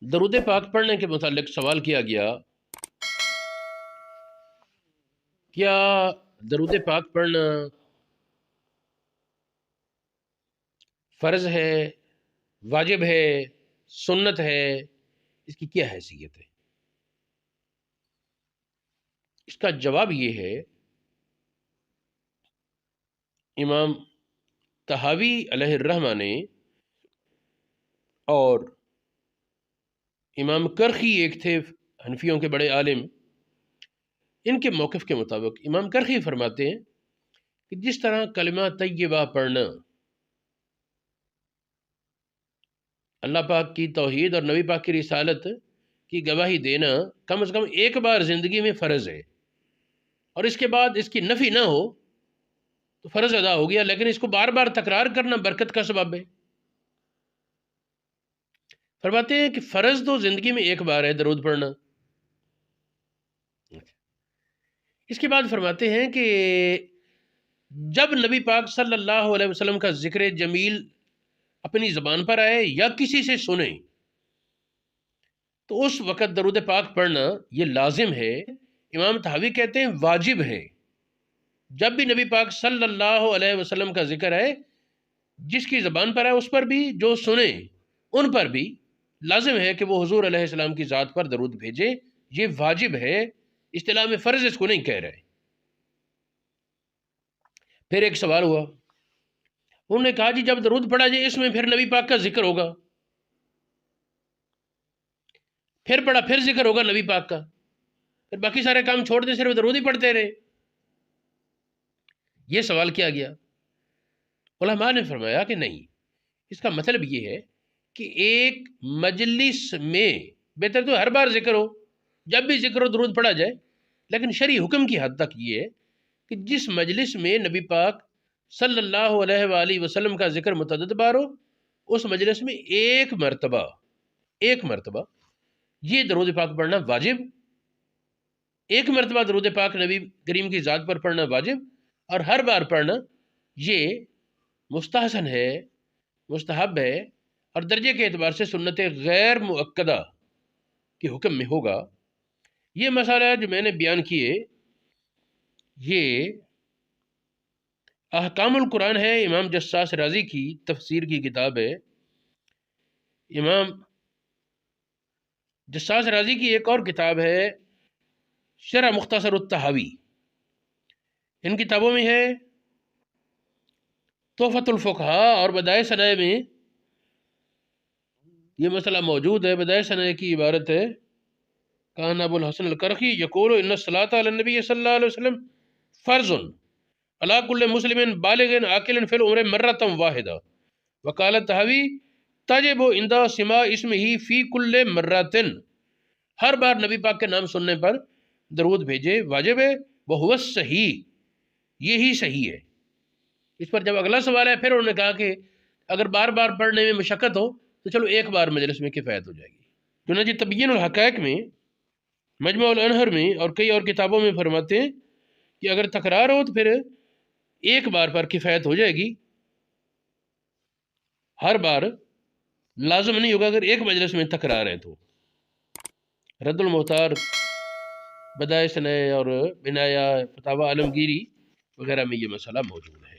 درود پاک پڑھنے کے متعلق سوال کیا گیا، کیا درود پاک پڑھنا فرض ہے، واجب ہے، سنت ہے؟ اس کی کیا حیثیت ہے؟ اس کا جواب یہ ہے، امام طحاوی علیہ الرحمہ نے اور امام کرخی ایک تھے حنفیوں کے بڑے عالم، ان کے موقف کے مطابق امام کرخی فرماتے ہیں کہ جس طرح کلمہ طیبہ پڑھنا اللہ پاک کی توحید اور نبی پاک کی رسالت کی گواہی دینا کم از کم ایک بار زندگی میں فرض ہے، اور اس کے بعد اس کی نفی نہ ہو تو فرض ادا ہو گیا، لیکن اس کو بار بار تکرار کرنا برکت کا سبب ہے۔ فرماتے ہیں کہ فرض تو زندگی میں ایک بار ہے درود پڑھنا۔ اس کے بعد فرماتے ہیں کہ جب نبی پاک صلی اللہ علیہ وسلم کا ذکر جمیل اپنی زبان پر آئے یا کسی سے سنیں تو اس وقت درود پاک پڑھنا یہ لازم ہے۔ امام طحاوی کہتے ہیں واجب ہے۔ جب بھی نبی پاک صلی اللہ علیہ وسلم کا ذکر ہے، جس کی زبان پر ہے اس پر بھی، جو سنیں ان پر بھی لازم ہے کہ وہ حضور علیہ السلام کی ذات پر درود بھیجے۔ یہ واجب ہے، اصطلاح میں فرض اس کو نہیں کہہ رہے۔ پھر ایک سوال ہوا، انہوں نے کہا جی جب درود پڑھا جائے اس میں پھر نبی پاک کا ذکر ہوگا، پھر پڑھا پھر ذکر ہوگا نبی پاک کا، پھر باقی سارے کام چھوڑ دیں صرف درود ہی پڑھتے رہے؟ یہ سوال کیا گیا۔ علماء نے فرمایا کہ نہیں، اس کا مطلب یہ ہے کہ ایک مجلس میں بہتر تو ہر بار ذکر ہو، جب بھی ذکر ہو درود پڑھا جائے، لیکن شرعی حکم کی حد تک یہ ہے کہ جس مجلس میں نبی پاک صلی اللہ علیہ وآلہ وسلم کا ذکر متعدد بار ہو، اس مجلس میں ایک مرتبہ یہ درود پاک پڑھنا واجب، ایک مرتبہ درود پاک نبی کریم کی ذات پر پڑھنا واجب، اور ہر بار پڑھنا یہ مستحسن ہے، مستحب ہے، اور درجے کے اعتبار سے سنت غیر مؤکدہ کے حکم میں ہوگا۔ یہ مسئلہ جو میں نے بیان کیے، یہ احکام القرآن ہے، امام جساس رازی کی تفسیر کی کتاب ہے۔ امام جساس رازی کی ایک اور کتاب ہے شرح مختصر الطحاوی، ان کتابوں میں ہے تحفۃ الفقہاء اور بدائع صنائع میں یہ مسئلہ موجود ہے۔ بدائع صنائع کی عبارت ہے، کان ابو الحسن الکرخی یقول ان الصلاۃ علی النبی صلی اللہ علیہ وسلم فرض علی کل مسلم بالغ عاقل فی العمر مرۃ واحدہ، وقال الطحاوی تجب عند سماع اسمہ فی کل مرۃ، ہر بار نبی پاک کے نام سننے پر درود بھیجے، واجب ہے، وہو صحیح، یہی صحیح ہے۔ اس پر جب اگلا سوال ہے، پھر انہوں نے کہا کہ اگر بار بار پڑھنے میں مشقت ہو تو چلو ایک بار مجلس میں کفایت ہو جائے گی۔ چنانچہ تبیین الحقائق میں، مجمع الانہر میں اور کئی اور کتابوں میں فرماتے ہیں کہ اگر تکرار ہو تو پھر ایک بار پر کفایت ہو جائے گی، ہر بار لازم نہیں ہوگا اگر ایک مجلس میں تکرار ہے تو۔ رد المختار، بدائع صنائع اور بنایا فتاوی عالمگیری وغیرہ میں یہ مسئلہ موجود ہے۔